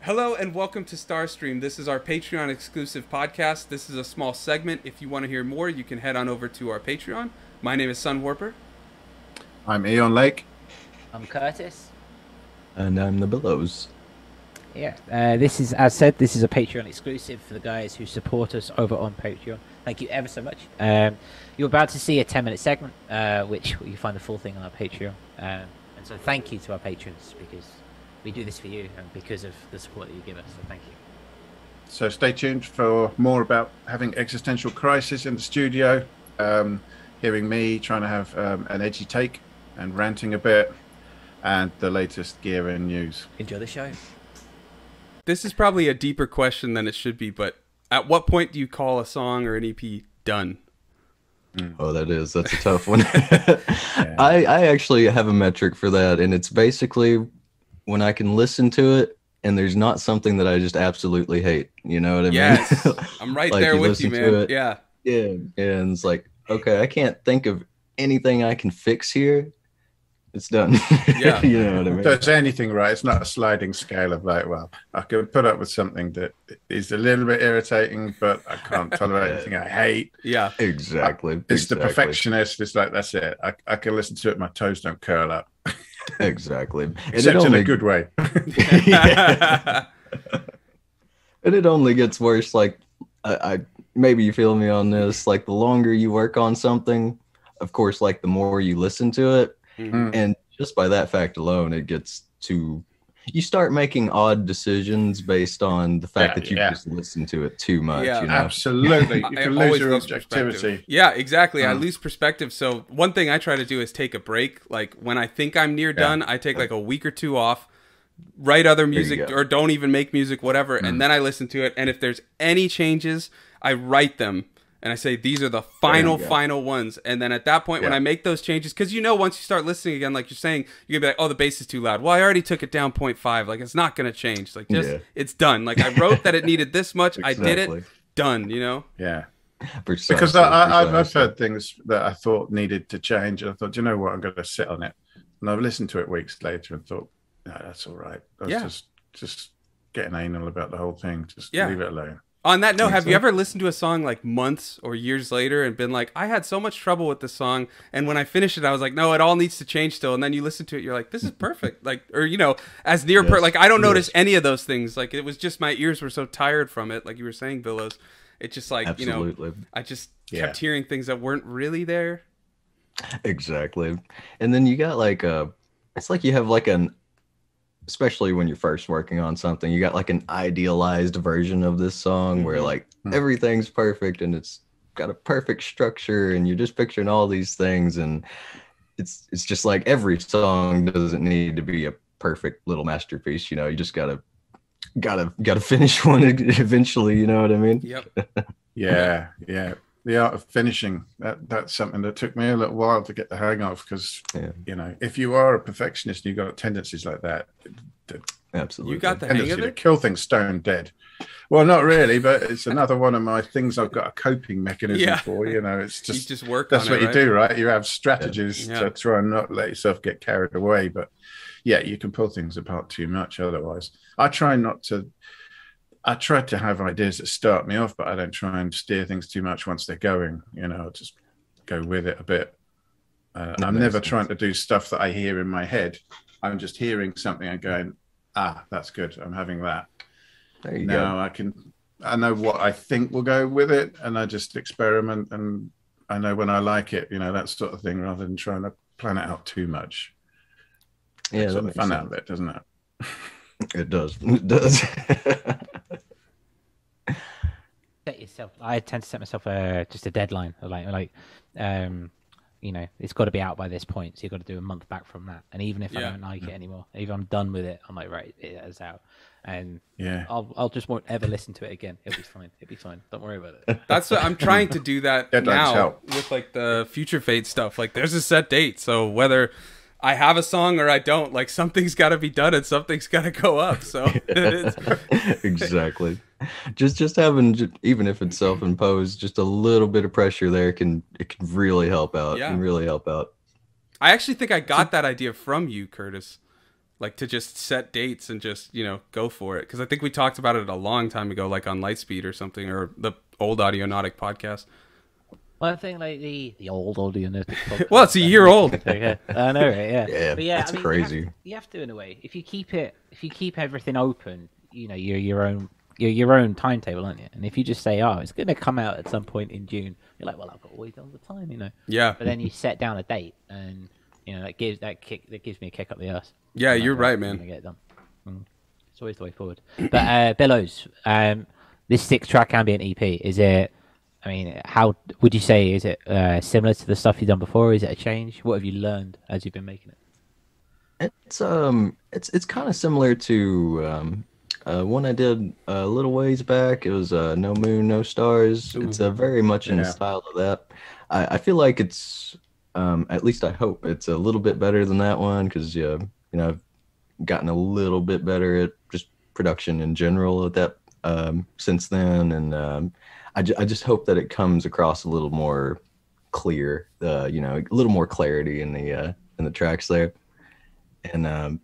Hello and welcome to Starstream. This is our Patreon exclusive podcast. This is a small segment. If you want to hear more, you can head on over to our Patreon. My name is Sunwarper. I'm Eon Lake. I'm Curtis. And I'm the Billows. Yeah, this is, as said, this is a Patreon exclusive for the guys who support us over on Patreon. Thank you ever so much. You're about to see a 10-minute segment, which you can find the full thing on our Patreon. And so thank you to our patrons, because we do this for you and because of the support that you give us. So thank you. So stay tuned for more about having existential crisis in the studio, hearing me trying to have an edgy take and ranting a bit, and the latest gear and news. Enjoy the show. This is probably a deeper question than it should be, but at what point do you call a song or an EP done? Oh, that's a tough one. Yeah. I actually have a metric for that, and it's basically when I can listen to it and there's not something that I just absolutely hate. You know what I mean? Yes, I'm right like there with you, man. Yeah. And it's like, okay, I can't think of anything I can fix here. It's done. Yeah. You know what I mean? Does anything right. It's not a sliding scale of like, well, I can put up with something that is a little bit irritating, but I can't tolerate anything I hate. Yeah, exactly. It's the perfectionist. It's like, that's it. I can listen to it. My toes don't curl up. Exactly. Except in a good way. Yeah. And it only gets worse. Like, I maybe you feel me on this. Like, the longer you work on something, of course, like the more you listen to it. Mm-hmm. And just by that fact alone, it gets to, you start making odd decisions based on the fact that you just listen to it too much. Yeah, you know? Absolutely. You can lose your objectivity. Perspective. Yeah, exactly. I lose perspective. So one thing I try to do is take a break. Like when I think I'm near done, I take like a week or two off, write other music or don't even make music, whatever. And then I listen to it. And if there's any changes, I write them. And I say, these are the final ones. And then at that point, when I make those changes, because you know, once you start listening again, like you're saying, you're going to be like, oh, the bass is too loud. Well, I already took it down 0.5. Like, it's not going to change. Like, just, it's done. Like, I wrote that it needed this much. Exactly. I did it. Done, you know? Yeah. Precisely, because I've heard things that I thought needed to change. And I thought, you know what? I'm going to sit on it. And I've listened to it weeks later and thought, no, that's all right. I was just getting anal about the whole thing. Just leave it alone. On that note, have you ever listened to a song like months or years later and been like, I had so much trouble with this song, and when I finished it, I was like, no, it all needs to change still. And then you listen to it, you're like, this is perfect. Like, or, you know, as near like, I don't notice any of those things. Like, it was just my ears were so tired from it. Like you were saying, Billows. It just like, you know, I just kept hearing things that weren't really there. Exactly. And then you got like it's like you have like especially when you're first working on something, you got like an idealized version of this song where like everything's perfect and it's got a perfect structure and you're just picturing all these things, and it's just like every song doesn't need to be a perfect little masterpiece, you know. You just gotta finish one eventually, you know what I mean? Yep. Yeah. The art of finishing, that's something that took me a little while to get the hang of, because you know, if you are a perfectionist and you've got tendencies like that, absolutely, you got the hang of it. To kill things stone dead. Well, not really, but it's another one of my things I've got a coping mechanism for. You know, it's just you just work. That's on what it, you do, right? You have strategies to try and not let yourself get carried away, but yeah, you can pull things apart too much otherwise. I try to have ideas that start me off, but I don't try and steer things too much once they're going. You know, just go with it a bit. I'm never trying to do stuff that I hear in my head. I'm just hearing something and going, that's good. I'm having that. There you go. I know what I think will go with it, and I just experiment, and I know when I like it, you know, that sort of thing, rather than trying to plan it out too much. Yeah, that makes fun out of it, doesn't it? It does. It does. Set yourself. I tend to set myself just a deadline. You know, it's got to be out by this point, so you've got to do a month back from that. And even if I don't like it anymore, if I'm done with it, I'm like, right, it's out. And I'll just won't ever listen to it again. It'll be fine. It'll be fine. Don't worry about it. That's what I'm trying to do that now with like the Future Fate stuff. Like, there's a set date, so whether I have a song or I don't, like, something's got to be done and something's got to go up. So exactly. Just having, even if it's self-imposed, just a little bit of pressure there can really help out. Yeah. Can really help out. I actually think I got that idea from you, Curtis. like to just set dates and just, you know, go for it. Because I think we talked about it a long time ago, like on Lightspeed or something, or the old Audionautic podcast. Well, I think like the old Audionautic podcast. Well, it's a year old. I know, right? Yeah, Yeah, but yeah, that's crazy. You have to in a way. If you keep everything open, you know, you're your own timetable, aren't you? And if you just say, "Oh, it's going to come out at some point in June," you're like, "Well, I've got all the time," you know. Yeah. But then you set down a date, and you know that gives me a kick up the ass. Yeah, you're right, man. Get it done. It's always the way forward. But Billows, this 6-track ambient EP, is it? I mean, how would you say, is it similar to the stuff you've done before? Is it a change? What have you learned as you've been making it? It's kind of similar to one I did a little ways back. It was No Moon, No Stars. Ooh. It's very much in the style of that. I feel like it's, at least I hope it's a little bit better than that one, because you know, I've gotten a little bit better at just production in general at that since then, and I just hope that it comes across a little more clear, you know, a little more clarity in the tracks there. And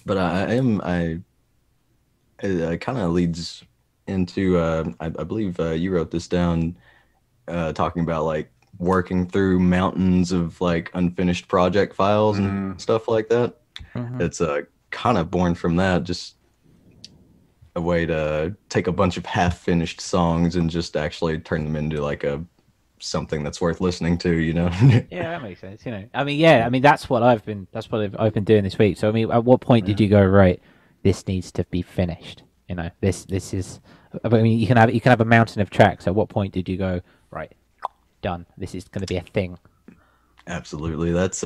but it kind of leads into I believe you wrote this down, talking about like working through mountains of like unfinished project files and stuff like that. It's kind of born from that, just a way to take a bunch of half-finished songs and just actually turn them into like something that's worth listening to, you know. Yeah, that makes sense. You know, I mean, that's what I've been doing this week. So I mean, at what point did you go, right, this needs to be finished? You know, this is. I mean, you can have a mountain of tracks. At what point did you go, right, done? This is going to be a thing. Absolutely, that's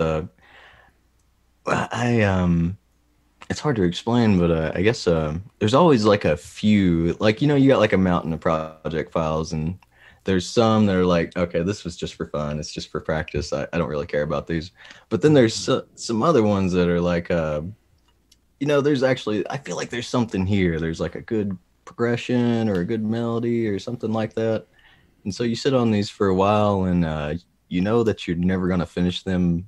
it's hard to explain, but I guess there's always like a few, like, you know, you got like a mountain of project files, and there's some that are like, okay, this was just for fun, it's just for practice, I don't really care about these. But then there's some other ones that are like, you know, there's actually, I feel like there's something here. There's like a good progression or a good melody or something like that. And so you sit on these for a while, and you know that you're never going to finish them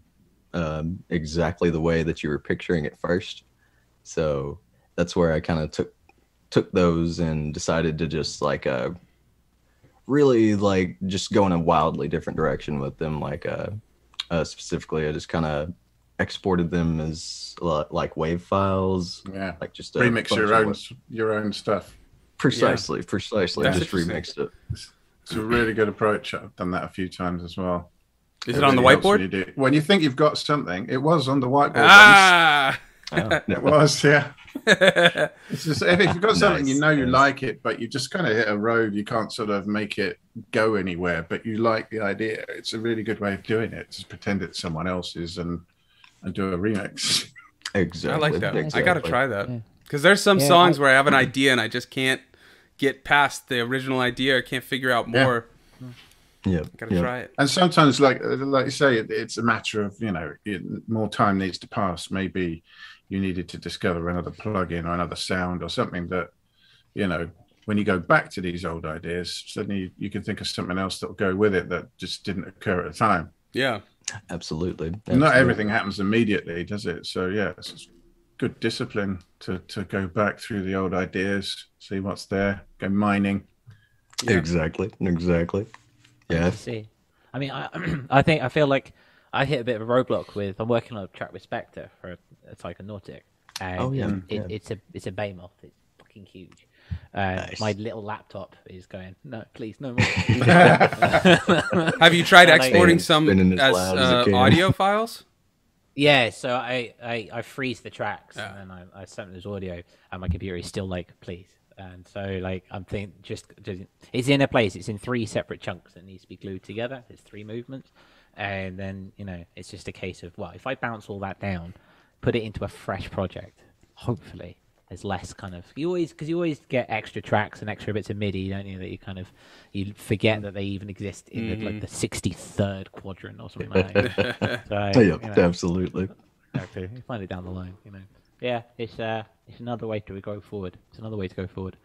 exactly the way that you were picturing it first. So that's where I kind of took those and decided to just like really like just go in a wildly different direction with them. Like specifically, I just kind of exported them as like wave files. Yeah, like just remix your own stuff. Precisely. Just remixed it. It's a really good approach. I've done that a few times as well. Is it on the whiteboard? When you think you've got something, it was on the whiteboard. Ah. It was, yeah. It's just, if you've got something, you know you like it, but you just kind of hit a road. You can't sort of make it go anywhere, but you like the idea. It's a really good way of doing it. Just pretend it's someone else's and do a remix. Exactly. I like that. Exactly. I got to try that. Because there's some songs where I have an idea and I just can't get past the original idea. I can't figure out more. Yeah, gotta try it. And sometimes, like you say, it's a matter of, you know, more time needs to pass. Maybe you needed to discover another plugin or another sound or something that, you know, when you go back to these old ideas, suddenly you can think of something else that'll go with it that just didn't occur at the time. Yeah, absolutely. Not everything happens immediately, does it? So yeah, it's good discipline to go back through the old ideas, see what's there, go mining. Yeah. Exactly. Yeah. See, I mean, I feel like I hit a bit of a roadblock with. I'm working on a track with Spectre for a Psychonautic. It's a behemoth. It's fucking huge. Nice. My little laptop is going, no, please, no more. Have you tried exporting some as audio files? Yeah, so I freeze the tracks and then I send those audio, and my computer is still like, please. And so, like, I'm thinking, just it's in a place. It's in 3 separate chunks that needs to be glued together. There's 3 movements, and then, you know, it's just a case of, well, if I bounce all that down, put it into a fresh project, hopefully there's less kind of, because you always get extra tracks and extra bits of MIDI, don't you? That you forget that they even exist in the 63rd quadrant or something like that. So, you know, absolutely. Exactly. You find it down the line, you know. Yeah, it's another way to go forward. It's another way to go forward.